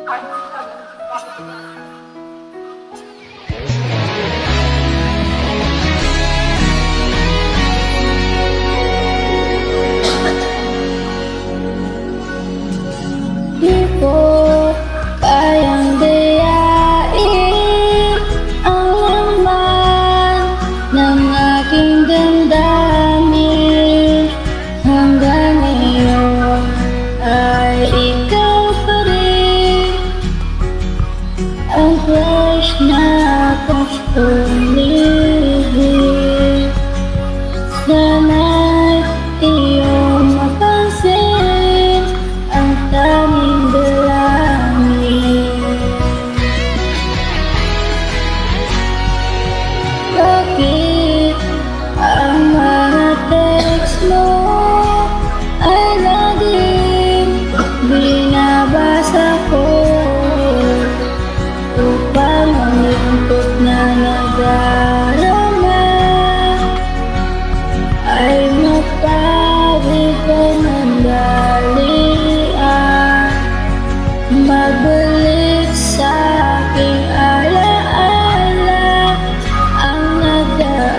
Di ko kayang dayain ang laman ng aking damdamin. Hanggang ngayon ay ikaw pa rin ang crush na gustong lihim. Sana'y iyong mapansin ang tanging dalangin. Bakit ang mga text mo ay laging binabasa ko upang ang lungkot na nadarama ay mapawid ko ng dalian? Magbalik sa aking alaala ang nagaan.